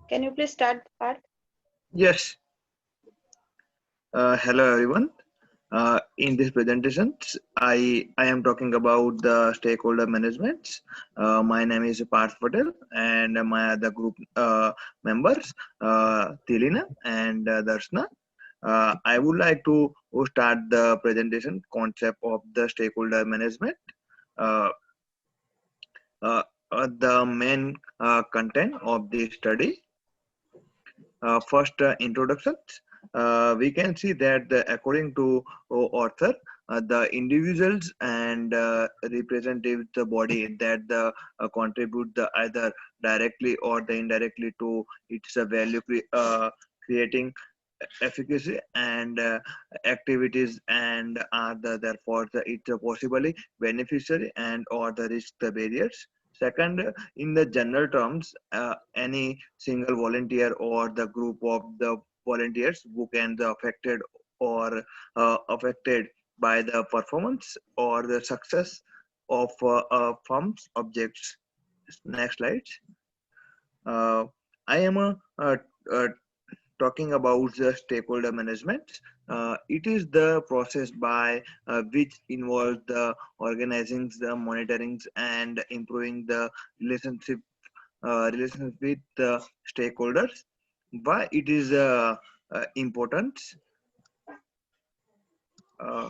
Can you please start the part? Yes. Hello everyone. In this presentation, I am talking about the stakeholder management. My name is Parth Patel, and my other group members, Tilina and Darshna. I would like to start the presentation concept of the stakeholder management. Uh, uh, the main content of the study. First, introductions. We can see that according to author, the individuals and representative the body that contribute either directly or the indirectly to its value creating efficacy and activities and are therefore it's possibly beneficiary and or the risk the barriers. Second, in the general terms, any single volunteer or the group of the volunteers who can be affected or affected by the performance or the success of a firm's objects. Next slide. Uh, I am uh, talking about the stakeholder management. It is the process by which involves the organizing, the monitoring, and improving the relationship with the stakeholders. Why it is important? Uh,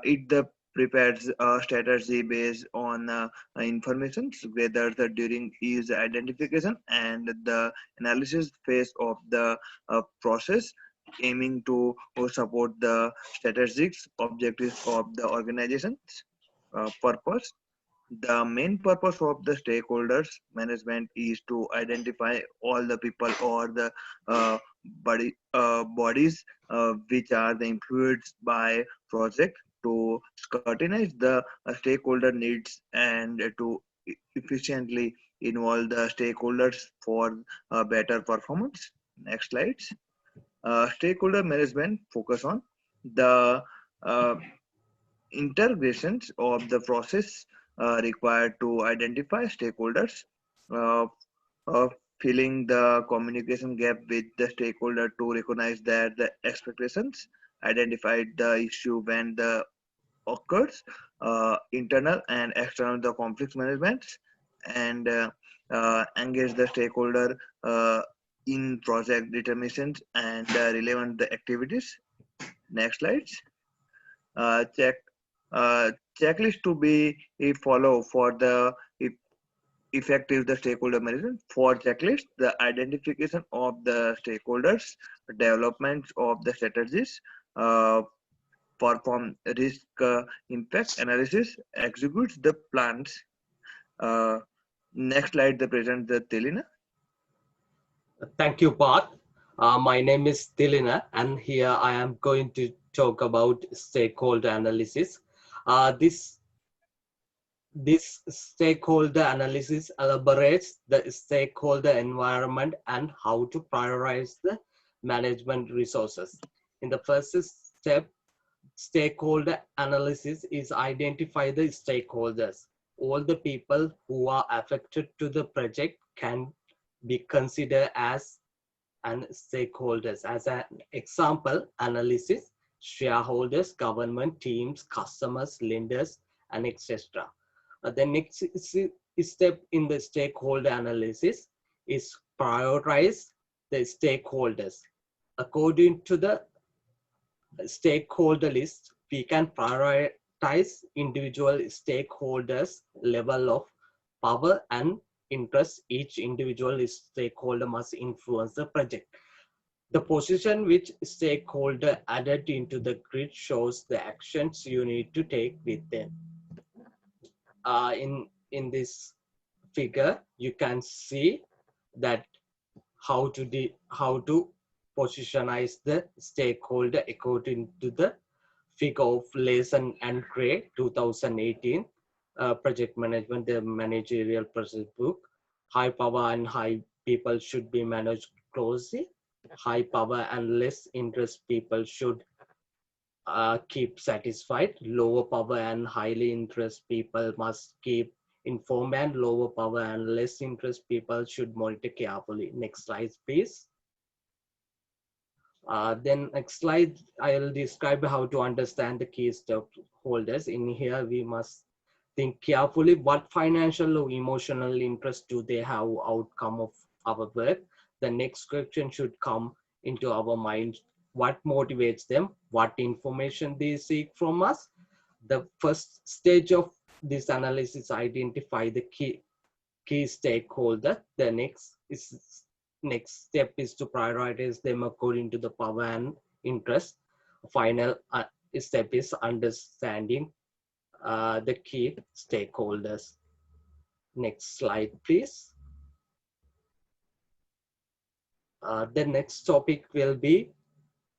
it the prepares a strategy based on information, whether the during is identification and the analysis phase of the process, aiming to support the strategic objectives of the organization's purpose. The main purpose of the stakeholders management is to identify all the people or the bodies which are the influenced by project to scrutinize the stakeholder needs and to efficiently involve the stakeholders for better performance. Next slides. Stakeholder management focus on the uh, integrations of the process required to identify stakeholders, uh, uh, filling the communication gap with the stakeholder to recognize that the expectations, identified the issue when the occurs, internal and external the conflict management, and engage the stakeholder in project determinations and relevant the activities. Next slides. Check checklist to be follow for the effective the stakeholder management. For checklist, the identification of the stakeholders, development of the strategies, uh, perform risk impact analysis, executes the plans. uh, Next slide the present the Telina. Thank you, Parth. My name is Tilina, and here I am going to talk about stakeholder analysis. This stakeholder analysis elaborates the stakeholder environment and how to prioritize the management resources. In the first step, stakeholder analysis is identify the stakeholders. All the people who are affected to the project can be considered as and stakeholders. As an example, analysis, shareholders, government, teams, customers, lenders, and etc. The next step in the stakeholder analysis is prioritize the stakeholders. According to the stakeholder list, we can prioritize individual stakeholders' level of power and interest. Each individual stakeholder must influence the project. The position which stakeholder added into the grid shows the actions you need to take with them. In this figure, you can see that how to positionize the stakeholder according to the figure of Lason and Gray 2018 project management, the managerial process book. High power and high people should be managed closely. high power and less interest people should keep satisfied. Lower power and highly interest people must keep informed, and lower power and less interest people should monitor carefully. Next slide, please. Then next slide, I'll describe how to understand the key stakeholders. In here, we must think carefully what financial or emotional interest do they have outcome of our work. The next question should come into our mind. What motivates them? What information they seek from us? The first stage of this analysis identify the key stakeholder. The next step is to prioritize them according to the power and interest. Final step is understanding the key stakeholders. Next slide, please. The next topic will be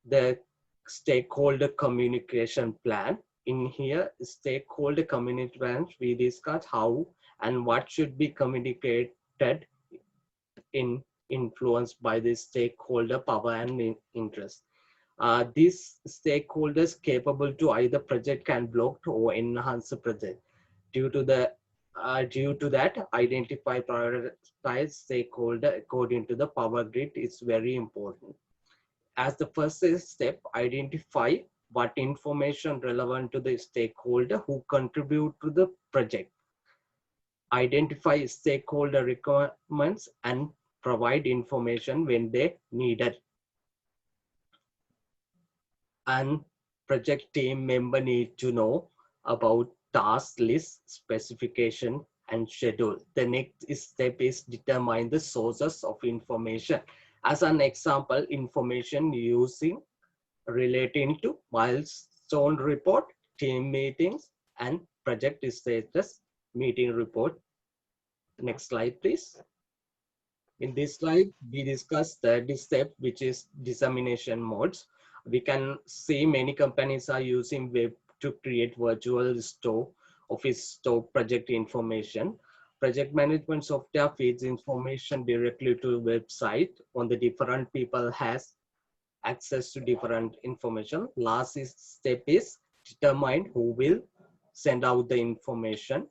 the stakeholder communication plan. In here, stakeholder community plans, we discuss how and what should be communicated in influenced by the stakeholder power and interest. These stakeholders capable to either project can block or enhance the project. Due to that, identify prioritize stakeholder according to the power grid is very important. As the first step, identify what information relevant to the stakeholder who contribute to the project. Identify stakeholder requirements and provide information when they need it. And project team member need to know about task list, specification, and schedule. The next step is determine the sources of information. As an example, information using relating to milestone report, team meetings, and project status meeting report. Next slide, please. In this slide, we discuss the step, which is dissemination modes. We can see many companies are using web to create virtual store, office store project information. Project management software feeds information directly to website on the different people has access to different information. Last step is determine who will send out the information,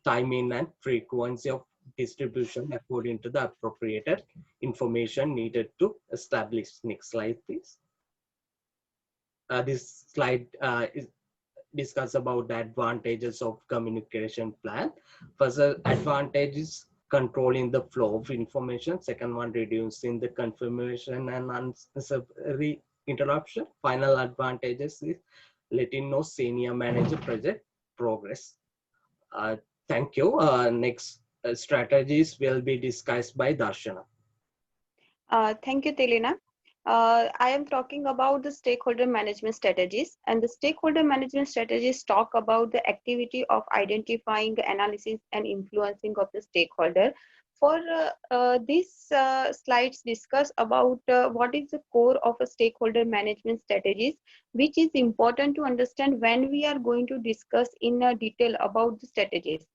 timing and frequency of distribution according to the appropriated information needed to establish. Next slide, please. This slide is discuss about the advantages of communication plan. First advantage is controlling the flow of information. Second one, reducing the confirmation and unnecessary interruption. Final advantages is letting know senior manager project progress. Thank you. Next strategies will be discussed by Darshana. Thank you, Telina. I am talking about the stakeholder management strategies, and the stakeholder management strategies talk about the activity of identifying, analysis, and influencing of the stakeholder. For these slides discuss about what is the core of a stakeholder management strategies, which is important to understand when we are going to discuss in detail about the strategies.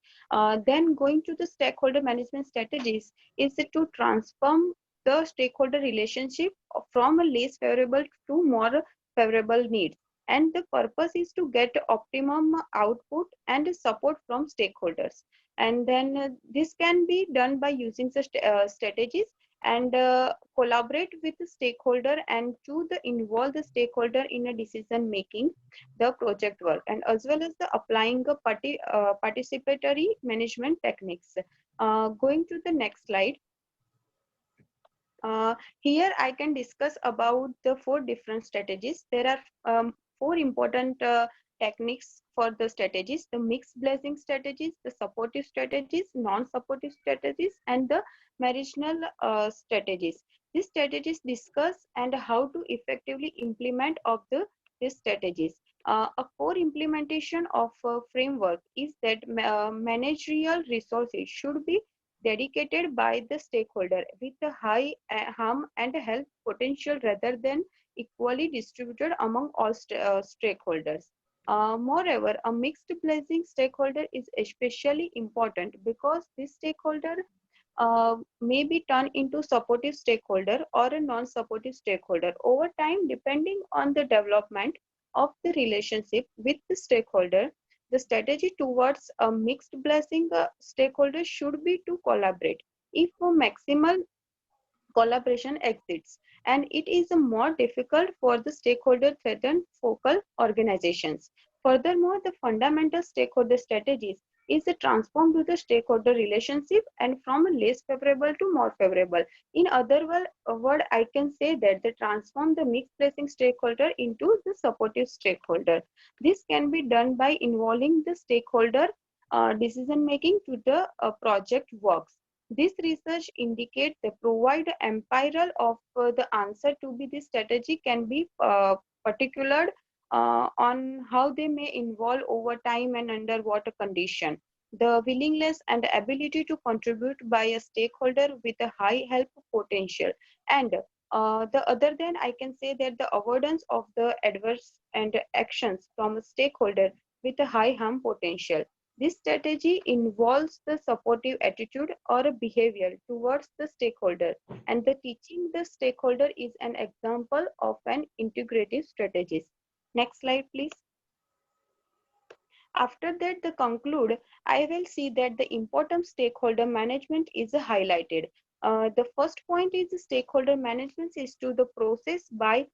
Then going to the stakeholder management strategies is to transform the stakeholder relationship from a less favorable to more favorable needs. And the purpose is to get optimum output and support from stakeholders. And then this can be done by using the strategies and collaborate with the stakeholder and to involve the stakeholder in a decision making the project work, and as well as the applying a participatory management techniques. Going to the next slide. Here I can discuss about the 4 different strategies. There are 4 important techniques for the strategies: the mixed blessing strategies, the supportive strategies, non-supportive strategies, and the marginal strategies. These strategies discuss and how to effectively implement of these strategies. A core implementation of a framework is that managerial resources should be dedicated by the stakeholder with a high harm and health potential rather than equally distributed among all stakeholders. Moreover, a mixed blessing stakeholder is especially important because this stakeholder may be turned into supportive stakeholder or a non-supportive stakeholder over time, depending on the development of the relationship with the stakeholder. The strategy towards a mixed blessing stakeholder should be to collaborate. If a maximal collaboration exists, and it is more difficult for the stakeholder than focal organizations. Furthermore, the fundamental stakeholder strategies is transformed to the stakeholder relationship and from a less favorable to more favorable. In other word, I can say that they transform the mixed blessing stakeholder into the supportive stakeholder. This can be done by involving the stakeholder decision making to the project works. This research indicates the provide empirical of the answer to be the strategy can be particular on how they may involve over time and under what condition. The willingness and ability to contribute by a stakeholder with a high help potential. And the other than I can say that the avoidance of the adverse and actions from a stakeholder with a high harm potential. This strategy involves the supportive attitude or a behavior towards the stakeholder, and the teaching the stakeholder is an example of an integrative strategy. Next slide, please. After that, the conclude, I will see that the important stakeholder management is highlighted. The first point is the stakeholder management is to the process by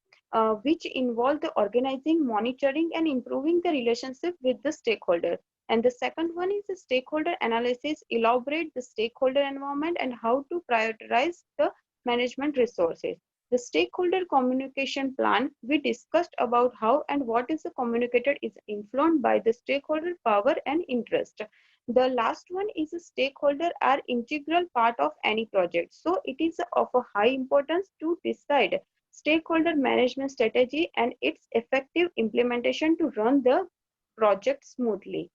which involve the organizing, monitoring, and improving the relationship with the stakeholder. And the second one is the stakeholder analysis, elaborate the stakeholder environment and how to prioritize the management resources. The stakeholder communication plan, we discussed about how and what is communicated is influenced by the stakeholder power and interest. The last one is a stakeholder are integral part of any project. So it is of a high importance to decide stakeholder management strategy and its effective implementation to run the project smoothly.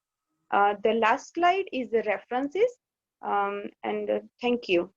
The last slide is the references and thank you.